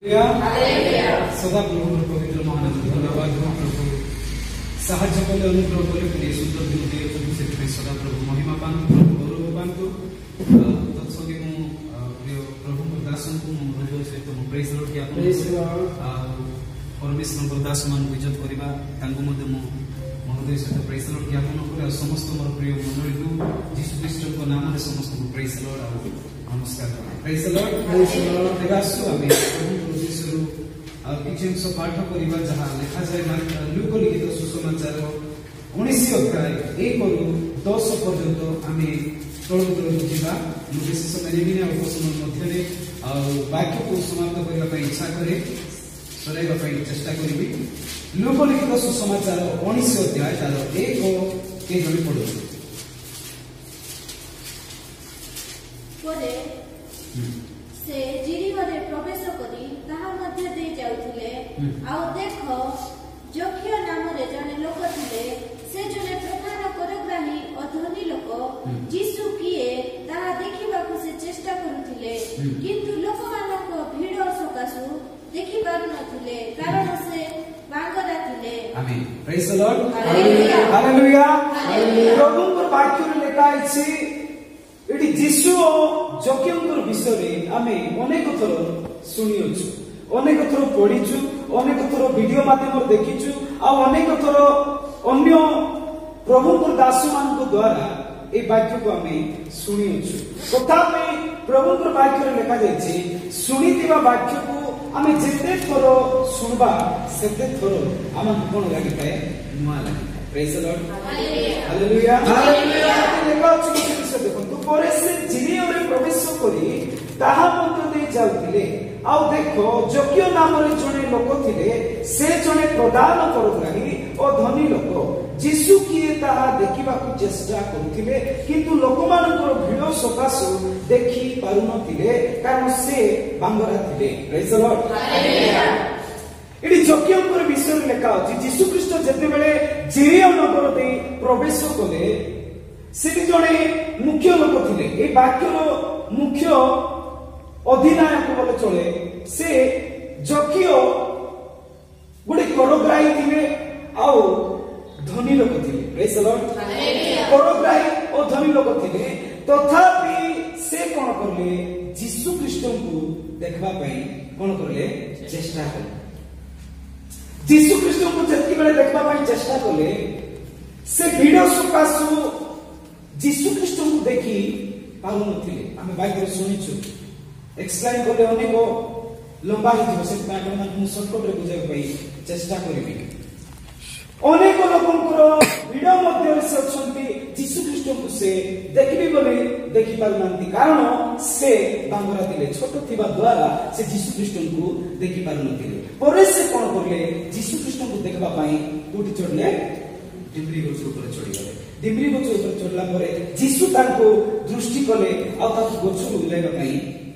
सदा प्रभु पवित्र महान धन्यवाद प्रभु साहाଯ୍ୟ କଲେ ଅନୁଗ୍ରହ କଲେ ପୁଣି ସୁନ୍ଦର ଦିନ ଦେଇଛନ୍ତି ସେଥିପାଇଁ ସଦା ପ୍ରଭୁ ମହିମା ପାଆନ୍ତୁ ପ୍ରଭୁ ଗୌରବ ପାଆନ୍ତୁ ତତ୍ସଙ୍ଗେ ମୁଁ ପ୍ରିୟ ପ୍ରଭୁଙ୍କ ଦାସଙ୍କୁ ମୁଁ ହୃଦୟ ସହିତ ମୁଁ ପ୍ରେଜ ଲର୍ଡ ଜ୍ଞାପନ ପରମେଶ୍ୱରଙ୍କ ଦାସମାନଙ୍କୁ ଇଜ୍ଜତ କରିବା ତାଙ୍କୁ ମଧ୍ୟ ମୁଁ ହୃଦୟ ସହିତ ପ୍ରେଜ ଲର୍ଡ ଜ୍ଞାପନ କରେ ଆଉ ସମସ୍ତ ମୋର ପ୍ରିୟ ମଣ୍ଡଳୀକୁ ଯୀଶୁ ଖ୍ରୀଷ୍ଟଙ୍କ ନାମରେ ସମସ୍ତଙ୍କୁ ପ୍ରେଜ ଲର୍ଡ ଆଉ ନମସ୍କାର ପ୍ରେଜ ଲର୍ଡ ତେବେ ଆସୁ ଆମେ ପ୍ରଭୁଙ୍କ ଉଦ୍ଦେଶ୍ୟରୁ ଆଉ କିଛି ଅଂଶ ପାଠ କରିବା ଯାହା ଲେଖାଯାଏ ଲୁକ ଲିଖିତ ସୁସମାଚାର 19 ଅଧ୍ୟାୟ 1ରୁ 10 ପର୍ଯ୍ୟନ୍ତ ଆମେ ତଳକୁ ଯିବା ମୁଁ ବେଶୀ ସମୟ ନେବିନି ଆଉ ଅଳ୍ପ ସମୟ ମଧ୍ୟରେ ଆଉ ବାକ୍ୟକୁ ସମାପ୍ତ କରିବା ପାଇଁ ଇଚ୍ଛା କରେ ସରାଇବା ପାଇଁ ଚେଷ୍ଟା କରିବି ଲୁକ ଲିଖିତ ସୁସମାଚାର 19 ଅଧ୍ୟାୟ ତାର 1 କେ ଜଣେ ପଢ଼ୁଛୁ से जिरिहरे प्रवेश करी ताहा मध्य दे जाउथिले आउ देखो जोखियो नामरे जने लोक थिले से जने प्रधान करग्राही और धनी लोक जीसु किए ताहा देखिबाकु से चेष्टा करुथिले किंतु लोकमानक भीड़ सकासु देखि पारु नथिले कारण से बांगरा थिले amen praise the lord hallelujah hallelujah प्रभुଙ୍କର ବାକ୍ୟରେ ଲେଖା ଅଛି एटी जीशु जोखिमर विषय आमे अनेक थर शुणिछु अनेक थर पढ़ीचु अनेक थर वीडियो माध्यम देखीचु आ अनेक थर अन्य प्रभुଙ୍କର दास मान द्वारा ए वाक्य को आमे शुणिछु तथापि प्रभुଙ୍କର वाक्य लिखा जायछि शुणितिबा वाक्य को आमे जेते थर सुनबा सेते थर आम कोन लागि थाए नुआ लागि praise the lord hallelujah hallelujah लेखा अछि देखो परे से जिरिहरे प्रवेश करी ताहा मध्य दे जाउथिले आउ देखो जोग्य नामरे जने लोक थिले से जने प्रदान करग्राही और धनी लोक जीशु किए ताहा देखिबाकु चेष्टा करुथिले किंतु लोकमानकर भीड़ सकाशु देखि पारु नथिले कारण से बांगरा थिले प्रेज द लॉर्ड हालेलुया एडी जोग्यकर विषय लेखा अछि जीशु ख्रीष्ट जेते बेले जिरिह नगर दे प्रवेश कले से जड़े मुख्य लोक थे ये वाक्यर मुख्य अधिनायक बोले चले से जकिय गोटे करग्राही थे आउ धनी लोक थे प्रेज द लॉर्ड करग्राही और धनी लोक थे तथापि से कौन करले जीशु ख्रीष्ट को देखबा पई कौन करले चेष्टा करले जीशु ख्रीष्ट को जति बेले देखबा पई चेष्टा करले से भीड़ सकाशु जीशु ख्रीष्ट को देखी पारु नथिले आमे बाइबल सुनिछु एक्सप्लेन करले अनेक लंबा हिजो से आपण मन शॉर्टकट रे बुझाय पई चेष्टा करिबी अनेक लोकंकर भीड़ मध्य से अछंती जीशु ख्रीष्ट को से देखबी बोले देखि पारु नथि कारण से बांगरा दिले छोट थिबा द्वारा से जीशु ख्रीष्ट को देखि पारु नथिले परे से कोन करले जीशु ख्रीष्ट को देखबा पई कोठी चढ़ले डिम्री गछ ऊपर चढ़ी गले डिम्री गछ ऊपर चढ़ला परे जीशु ताको दृष्टि कले आ ताको गछरु उलाइबा पई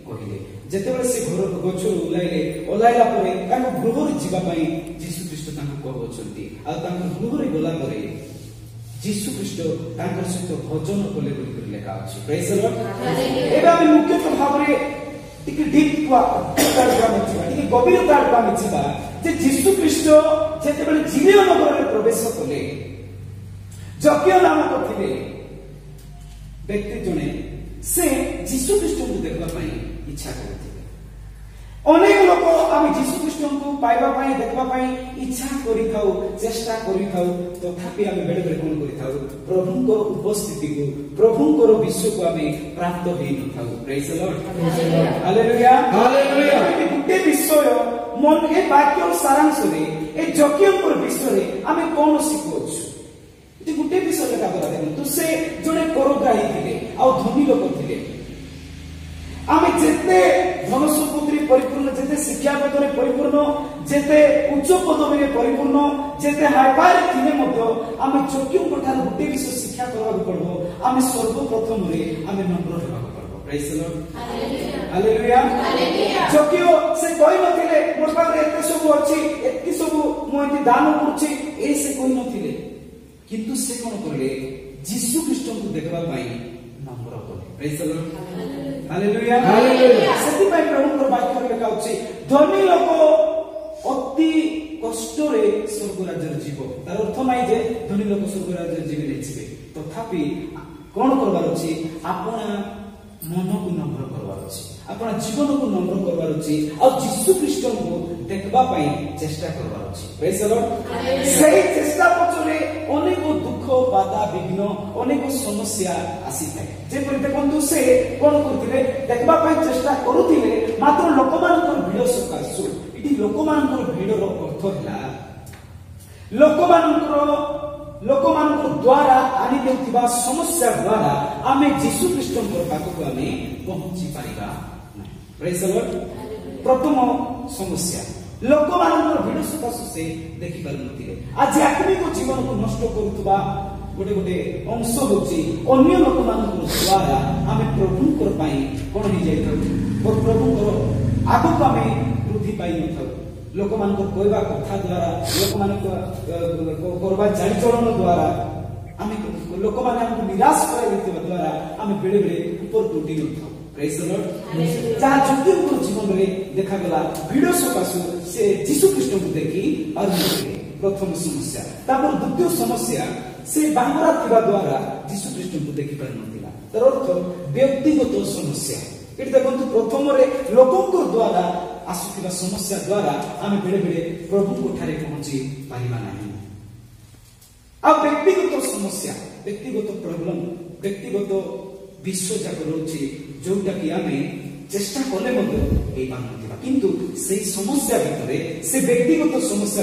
कहिले जेतेबेले से घर गछरु उलाइले ओलाइला परे ताको गृहरु जीवा पई जीशु ख्रीष्ट ताको कहउछंती आ ताको गृहरु गला परे जीशु ख्रीष्ट ताको सहित भजन कले बोली लेखा अछि प्रेज द लॉर्ड एबा हम मुख्य भावरे टिके डीप को टिके गभीरता में छिबा जे जीशु ख्रीष्ट जेतेबेले जिरिह नगर रे प्रवेश कले जकिय नामक थे व्यक्ति जने से जीशु ख्रीष्ट को देखबा पई इच्छा करथिले अनेक लोक आमे जीशु ख्रीष्ट को पाइबा पई देखबा पई इच्छा करि थाउ चेष्टा करि थाउ तथापि आमे बेले बेले कोन करि थाउ प्रभुଙ୍କର उपस्थिति को प्रभुଙ୍କର विषय को आमे प्राप्त होई न थाउ praise the lord hallelujah hallelujah गुटे विषय मन ए वाक्य सारांश रे ए जकियकर विषय रे आमे कोन सिखोछु गोटे विषय लेखा करा देखु से जड़े करग्राही थे आ धनी लोक थे आम जिते धन संपत्ति परिपूर्ण जिते शिक्षागत परिपूर्ण जिते उच्च पदवी परिपूर्ण जिते हाइपार थे आम जोग्य गोटे विषय शिक्षा करवा पड़ो आम सर्वप्रथम आम नम्र होगा पड़ो प्रेज द लॉर्ड हालेलुया जोग्य से कहि नथिले मोर पाखरे एते सब अछि एति सब मु एति दान करछि ए से कहि नथिले किंतु से कौन करले जीशु ख्रीष्ट को देखबा पई नम्र करले praise the lord hallelujah hallelujah. ସେଥିପାଇଁ ପ୍ରଭୁଙ୍କର ବାକ୍ୟରେ ଲେଖା ଅଛି ଧନୀ ଲୋକ ଅତି କଷ୍ଟରେ ସ୍ୱର୍ଗ ରାଜ୍ୟରେ ଯିବ। ତାର ଅର୍ଥ ନାହିଁ ଯେ ଧନୀ ଲୋକ ସ୍ୱର୍ଗ ରାଜ୍ୟରେ ଯିବେ ନେଇଯିବେ, ତଥାପି କଣ କରବାର ଅଛି? ଆପଣା ମନକୁ ନମ୍ର କରବାର ଅଛି, ଆପଣା ଜୀବନକୁ ନମ୍ର କରବାର ଅଛି, ଆଉ ଯୀଶୁ ଖ୍ରୀଷ୍ଟଙ୍କୁ ଦେଖିବା ପାଇଁ ଚେଷ୍ଟା କରବାର ଅଛି। ପ୍ରେଜ୍ ଦ ଲର୍ଡ। ସେହି ଚେଷ୍ଟା ପଛରେ ଅନେକ ଦୁଃଖ ବାଧା ବିଘ୍ନ ଅନେକ ସମସ୍ୟା ଆସିଥାଏ। ଯେପରି ଦେଖନ୍ତୁ ସେ କଣ କରୁଥିଲେ? ଦେଖିବା ପାଇଁ ଚେଷ୍ଟା କରୁଥିଲେ, ମାତ୍ର ଲୋକମାନଙ୍କର ଭିଡ଼ ସକାଶୁ। ଏଠି ଲୋକମାନଙ୍କର ଭିଡ଼ର ଅର୍ଥ ହେଲା ଲୋକମାନଙ୍କ ଦ୍ୱାରା ଆଣି ଦେଉଥିବା ସମସ୍ୟା ଦ୍ୱାରା ଆମେ ଯୀଶୁ ଖ୍ରୀଷ୍ଟଙ୍କ ପାଖକୁ ଆମେ ପହଞ୍ଚି ପାରିବା ନାହିଁ। ପ୍ରେଜ୍ ଦ ଲର୍ଡ। ପ୍ରଥମ ସମସ୍ୟା ଲୋକମାନଙ୍କର ଭିଡ଼ ସକାଶୁ ସେ ଦେଖିପାରୁନଥିଲେ। ଆଜି ଆତ୍ମିକ ଜୀବନକୁ ନଷ୍ଟ କରୁଥିବା ଗୋଟେ ଅଂଶ ହେଉଛି ଅନ୍ୟ ଲୋକମାନଙ୍କ ଦ୍ୱାରା ଆମେ ପ୍ରଭୁଙ୍କର ପାଇଁ କଣ ହେଇଯାଇଥାଉ? ପ୍ରଭୁଙ୍କର ଆଗକୁ ଆମେ ବୃଦ୍ଧି ପାଇନଥାଉ। ଲୋକମାନଙ୍କ କହିବା କଥା ଦ୍ୱାରା, ଲୋକମାନଙ୍କ କରିବା ଚାଲିଚଳନ ଦ୍ୱାରା ଆମେ ଲୋକମାନେ ଆମକୁ ନିରାଶ କରାଯାଇଥିବା ଦ୍ୱାରା ଆମେ ବେଳେ ବେଳେ ଉପରକୁ ଉଠି ନଥାଉ। ପ୍ରେଜ୍ ଦ ଲର୍ଡ। ଯାହା ଯୋଗ୍ୟଙ୍କର ଜୀବନରେ ଦେଖାଗଲା ଭିଡ଼ ସକାଶୁ ସେ ଯୀଶୁ ଖ୍ରୀଷ୍ଟଙ୍କୁ ଦେଖି ପାରୁନଥିଲେ। ପ୍ରଥମ ସମସ୍ୟା। ତାପରେ ଦ୍ୱିତୀୟ ସମସ୍ୟା, ସେ ବାଙ୍ଗରା ଥିବା ଦ୍ୱାରା ଯୀଶୁ ଖ୍ରୀଷ୍ଟଙ୍କୁ ଦେଖିପାରୁନଥିଲା। ତାର ଅର୍ଥ ବ୍ୟକ୍ତିଗତ ସମସ୍ୟା। ଏଠି ଦେଖନ୍ତୁ ପ୍ରଥମରେ ଲୋକଙ୍କ ଦ୍ୱାରା ଆସୁଥିବା ସମସ୍ୟା ଦ୍ୱାରା ଆମେ ବେଳେ ବେଳେ ପ୍ରଭୁଙ୍କ ଠାରେ ପହଞ୍ଚି ପାରିବା ନାହିଁ। ଆଉ ବ୍ୟକ୍ତିଗତ ସମସ୍ୟା, ବ୍ୟକ୍ତିଗତ ପ୍ରୋବ୍ଲେମ, ବ୍ୟକ୍ତିଗତ ବିଶ୍ୱ ଯାକ ରହୁଛି ଯୋଉଟା କି ଆମେ ଚେଷ୍ଟା କଲେ ମଧ୍ୟ ହେଇପାରୁନଥିବା। କିନ୍ତୁ ସେଇ ସମସ୍ୟା ଭିତରେ, ସେ ବ୍ୟକ୍ତିଗତ ସମସ୍ୟା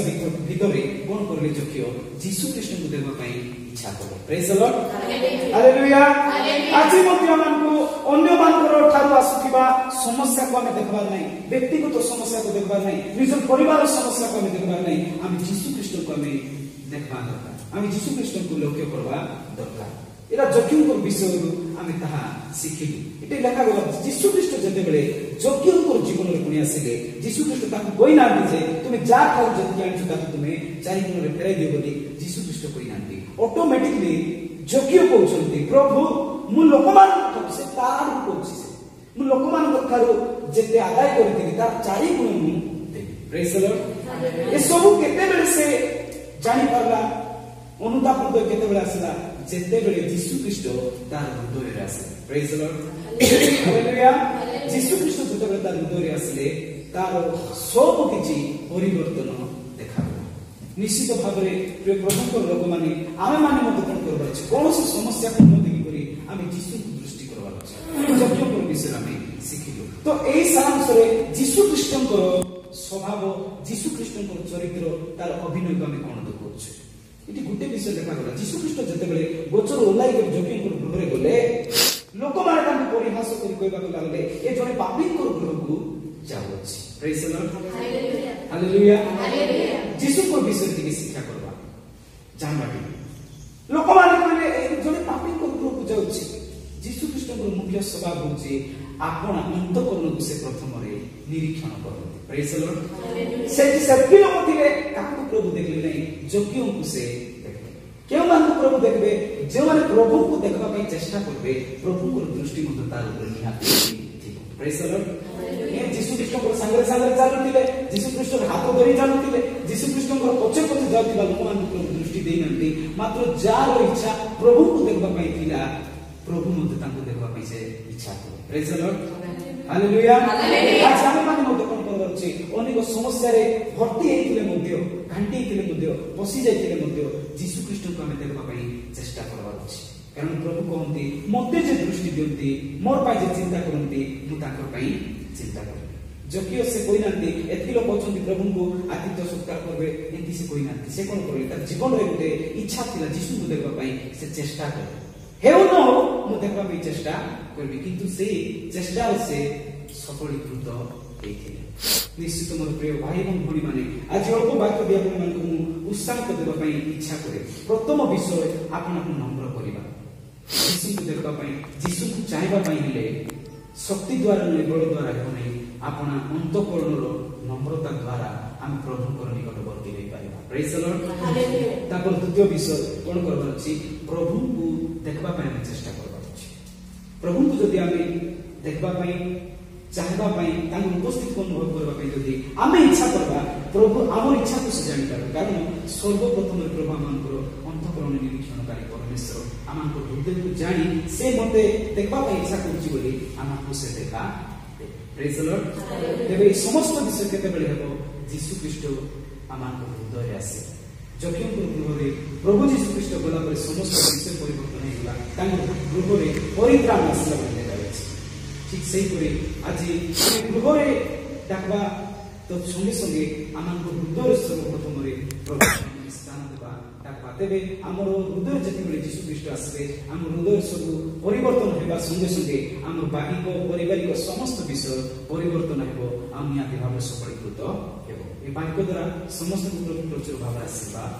ଭିତରେ କଣ କରିଲେ? ଯୋଗ୍ୟ ଯୀଶୁ ଖ୍ରୀଷ୍ଟଙ୍କୁ ଦେବା ପାଇଁ ଇଚ୍ଛା କଲେ। ପ୍ରେଜ୍ ଦ ଲର୍ଡ। ହାଲେଲୁୟା। ଆଜି ମଧ୍ୟ ଆମକୁ ଅନ୍ୟମାନଙ୍କର ଠାରୁ ଆସୁଥିବା ସମସ୍ୟାକୁ ଆମେ ଦେଖିବାର ନାହିଁ, ବ୍ୟକ୍ତିଗତ ସମସ୍ୟାକୁ ଦେଖିବାର ନାହିଁ, ନିଜ ପରିବାର ସମସ୍ୟାକୁ ଆମେ ଦେଖିବାର ନାହିଁ। ଆମେ ଯୀଶୁ ଖ୍ରୀଷ୍ଟଙ୍କୁ ଆମେ ଦେଖିବା ଦରକାର, ଆମେ ଯୀଶୁ ଖ୍ରୀଷ୍ଟଙ୍କୁ ଲକ୍ଷ୍ୟ କରିବା ଦରକାର। ଏରା ଯୋଗ୍ୟଙ୍କର ବିଷୟରୁ ଆମେ ତାହା ଶିଖିଲୁ। ଏଠି ଲେଖାଗଲା ଯୀଶୁ ଖ୍ରୀଷ୍ଟ ଯେତେବେଳେ ଯୋଗ୍ୟଙ୍କର ଜୀବନରେ ପୁଣି ଆସିଲେ, ଯୀଶୁ ଖ୍ରୀଷ୍ଟ ତାଙ୍କୁ କହିନାହାନ୍ତି ଯେ ତୁମେ ଯାହା ଠାରୁ ଯେତିକି ଆଣିଛ ତାକୁ ତୁମେ 4 ଗୁଣରେ ଫେରାଇ ଦିଅ ବୋଲି ଯୀଶୁ ଖ୍ରୀଷ୍ଟ କହିନାହାନ୍ତି। ଅଟୋମେଟିକଲି ଯୋଗ୍ୟ କହୁଛନ୍ତି ପ୍ରଭୁ ମୁଁ ଲୋକମାନଙ୍କ ଠାରୁ, ସେ ତାର କହୁଛି, ମୁଁ ଲୋକମାନଙ୍କ ଠାରୁ ଯେତେ ଆଦାୟ କରିଥିଲି ତାର 4 ଗୁଣ ମୁଁ ଦେବି। ପ୍ରେଜ୍ ଦ ଲର୍ଡ। ଏସବୁ କେତେବେଳେ ସେ ଜାଣିପାରିଲା? ଅନୁତାପ ହୃଦୟ କେତେବେଳେ ଆସିଲା? ଯେତେବେଳେ ଯୀଶୁ ଖ୍ରୀଷ୍ଟ ତାର ହୃଦୟରେ ଆସିଲେ। ପ୍ରେଜ୍ ଦ ଲର୍ଡ। ହାଲେଲୁୟା। ଯୀଶୁ ଖ୍ରୀଷ୍ଟ ଯେତେବେଳେ ତାର ହୃଦୟରେ ଆସିଲେ, ତାର ସବୁ କିଛି ପରିବର୍ତ୍ତନ ଦେଖାଗଲା। ନିଶ୍ଚିତ ଭାବରେ ପ୍ରିୟ ପ୍ରଭୁଙ୍କର ଲୋକମାନେ, ଆମେ ମାନେ ମଧ୍ୟ କଣ କରିବାର ଅଛି? କୌଣସି ସମସ୍ୟାକୁ ନ ଦେଖିକରି ଆମେ ଯୀଶୁଙ୍କୁ ଦୃଷ୍ଟି କରିବାର ଅଛି। ଯୋଗ୍ୟଙ୍କର ବିଷୟରେ ଆମେ ଶିଖିଲୁ। ତ ଏହି ସାରାଂଶରେ ଯୀଶୁ ଖ୍ରୀଷ୍ଟଙ୍କର ସ୍ୱଭାବ, ଯୀଶୁ ଖ୍ରୀଷ୍ଟଙ୍କର ଚରିତ୍ର, ତାର ଅଭିନୟକୁ ଆମେ କଣ ଦେଖୁଛୁ? ଏଠି ଗୋଟେ ବିଷୟ ଦେଖାଗଲା। ଯୀଶୁ ଖ୍ରୀଷ୍ଟ ଯେତେବେଳେ ଗଛରୁ ଓହ୍ଲାଇକରି ଯୋଗ୍ୟଙ୍କର ଗୃହରେ ଗଲେ, ଲୋକମାନେ ତାଙ୍କୁ ପରିହାସ କରି କହିବାକୁ ଲାଗିଲେ ଏ ଜଣେ ପାପୀଙ୍କର ଗୃହକୁ ଯାଉଅଛି। ପ୍ରେଜ୍ ଦ ଲର୍ଡ। ହାଲେଲୁୟା। ଯୀଶୁଙ୍କ ବିଷୟରେ ଟିକେ ଶିକ୍ଷା କରିବା, ଜାଣିବା ଟିକେ। ଲୋକମାନେ କହିଲେ ଏ ଜଣେ ପାପୀଙ୍କ ଗୃହକୁ ଯାଉଛି। ଯୀଶୁ ଖ୍ରୀଷ୍ଟଙ୍କର ମୁଖ୍ୟ ସ୍ୱଭାବ ହେଉଛି ଆପଣା ଅନ୍ତଃକରଣକୁ ସେ ପ୍ରଥମରେ ନିରୀକ୍ଷଣ କରନ୍ତି। ପ୍ରେଜ୍ ଦ ଲର୍ଡ। ସେଠି ସେତିକି ଲୋକ ଥିଲେ, କାହାକୁ ପ୍ରଭୁ ଦେଖିଲେ ନାହିଁ? ଯୋଗ୍ୟଙ୍କୁ ସେ ଦେଖିଲେ। କେଉଁମାନଙ୍କୁ ପ୍ରଭୁ ଦେଖିବେ? ଯେଉଁମାନେ ପ୍ରଭୁଙ୍କୁ ଦେଖିବା ପାଇଁ ଚେଷ୍ଟା କରିବେ, ପ୍ରଭୁଙ୍କର ଦୃଷ୍ଟି ମଧ୍ୟ ତାର ଉପରେ ନିହାତି ଥିବ। ପ୍ରେଜ୍ ଦ ଲର୍ଡ। ଯୀଶୁ ଖ୍ରୀଷ୍ଟଙ୍କର ସାଙ୍ଗରେ ସାଙ୍ଗରେ ଚାଲୁଥିଲେ, ଯୀଶୁ ଖ୍ରୀଷ୍ଟର ହାତ ଧରି ଚାଲୁଥିଲେ, ଯୀଶୁ ଖ୍ରୀଷ୍ଟଙ୍କର ପଛେ ପଛେ ଯାଉଥିବା ଲୋକମାନଙ୍କୁ ପ୍ରଭୁ ଦୃଷ୍ଟି ଦେଇନାହାନ୍ତି। ମାତ୍ର ଯାହାର ଇଚ୍ଛା ପ୍ରଭୁଙ୍କୁ ଦେଖିବା ପାଇଁ ଥିଲା, ପ୍ରଭୁ ମଧ୍ୟ ତାଙ୍କୁ ଦେଖିବା ପାଇଁ ସେ ଇଚ୍ଛା କଲେ। ପ୍ରେଜ୍ ଦ ଲର୍ଡ। ହାଲେଲୁୟା। ଆଜି ଆମେମାନେ ମଧ୍ୟ କଣ କରିବାର ଅଛି? ଅନେକ ସମସ୍ୟାରେ ଭର୍ତ୍ତି ହେଇଥିଲେ ମଧ୍ୟ, ଘାଣ୍ଟି ହେଇଥିଲେ ମଧ୍ୟ, ପଶି ଯାଇଥିଲେ ମଧ୍ୟ ଯୀଶୁ ଖ୍ରୀଷ୍ଟଙ୍କୁ ଆମେ ଦେଖିବା ପାଇଁ ଚେଷ୍ଟା କରିବାର ଅଛି। କାରଣ ପ୍ରଭୁ କହନ୍ତି ମୋତେ ଯେ ଦୃଷ୍ଟି ଦିଅନ୍ତି, ମୋର ପାଇଁ ଯେ ଚିନ୍ତା କରନ୍ତି, ମୁଁ ତାଙ୍କର ପାଇଁ ଚିନ୍ତା କରିବି। ଯଦିଓ ସେ କହିନାହାନ୍ତି ଏତିକି ଲୋକ ଅଛନ୍ତି ପ୍ରଭୁଙ୍କୁ ଆତିଥ୍ୟ ସତ୍କାର କରିବେ, ଏମିତି ସେ କହିନାହାନ୍ତି। ସେ କଣ କରିଲେ? ତାର ଜୀବନରେ ଗୋଟେ ଇଚ୍ଛା ଥିଲା ଯୀଶୁଙ୍କୁ ଦେଖିବା ପାଇଁ, ସେ ଚେଷ୍ଟା କଲେ। ହେଉ ନ ହଉ ମୁଁ ଦେଖିବା ପାଇଁ ଚେଷ୍ଟା କରିବି, କିନ୍ତୁ ସେଇ ଚେଷ୍ଟାରେ ସେ ସଫଳୀକୃତ ହେଇଥିଲେ। ନିଶ୍ଚିତ ମୋର ପ୍ରିୟ ଭାଇ ଏବଂ ଭଉଣୀ ମାନେ, ଆଜି ଅଳ୍ପ ବାକ୍ୟ ଦେଇ ଆପଣମାନଙ୍କୁ ମୁଁ ଉତ୍ସାହିତ ଦେବା ପାଇଁ ଇଚ୍ଛା କରେ। ପ୍ରଥମ ବିଷୟ ଆପଣଙ୍କୁ ନମ୍ର କରିବା। ଯୀଶୁଙ୍କୁ ଦେଖିବା ପାଇଁ, ଯୀଶୁଙ୍କୁ ଚାହିଁବା ପାଇଁ ହେଲେ ଶକ୍ତି ଦ୍ୱାରା ନୁହେଁ, ବଳ ଦ୍ୱାରା ହେବ ନାହିଁ। ଆପଣ ଅନ୍ତଃକରଣର ନମ୍ରତା ଦ୍ୱାରା ଆମେ ପ୍ରଭୁଙ୍କର ନିକଟବର୍ତ୍ତୀ ହେଇପାରିବା। ପ୍ରେଜ୍ ଦ ଲର୍ଡ। ତାପରେ ଦ୍ୱିତୀୟ ବିଷୟ କଣ କରିବାର ଅଛି? ପ୍ରଭୁଙ୍କୁ ଦେଖିବା ପାଇଁ ଆମେ ଚେଷ୍ଟା କରିବାର ଅଛି। ପ୍ରଭୁଙ୍କୁ ଯଦି ଆମେ देखबा चाहबा उपस्थित को अनुभव करबा जदि आमे इच्छा करबा प्रभु आम इच्छा को से जानि पारबे कारण सर्वप्रथम प्रभु आमनकर अंतःकरण निरीक्षणकारी परमेश्वर आमनकर हृदय को जानी से मते देखबा इच्छा करछि बोली आमको से देखा प्रेज द लॉर्ड तेबे समस्त विषय केते बेले हेबो यीशु ख्रीष्ट आमनकर हृदय आसे जखिम गृहरे प्रभु यीशु ख्रीष्ट गला पर समस्त विषय परिवर्तन हेला तांको गृहरे परित्राण आसला बोली ठीक से आज गृहरे डाकवा तो संगे संगे आम हृदय सर्वप्रथम स्थान देवा डाकवा तेरे आम हृदय जिते यीशु ख्रीष्ट आसबे आम हृदय सब परिवर्तन होगा संगे संगे आम बाहिक पारिवारिक समस्त विषय परिवर्तन हो आम निहाती भाव सफलीकृत हो बाक्य द्वारा समस्त प्रचुर भाव आशीर्वाद।